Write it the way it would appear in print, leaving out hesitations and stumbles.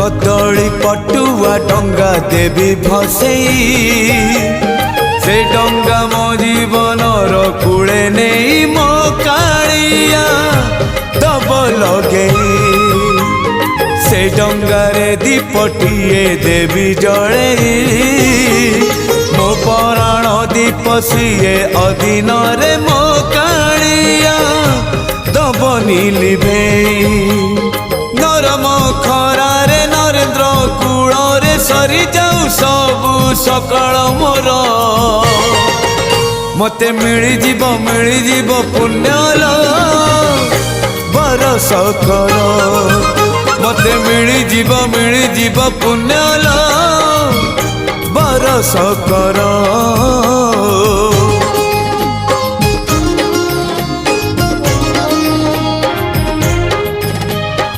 कदली पटुआ डंगा देवी भसई से डंगा मो जीवन कूले नहीं मो कालिया दब लगे से डंगारे दीपटिए देवी जड़े मो पराण दीप सीए अधीन रे मो कालिया दबनी लिभे नरम खरारे नरेंद्र कूल रे सरी जाऊ सबु सकाळ मोर मते मिली जीव पुण्यल बरस कर मते मिली जीव पुण्यल बरस कर।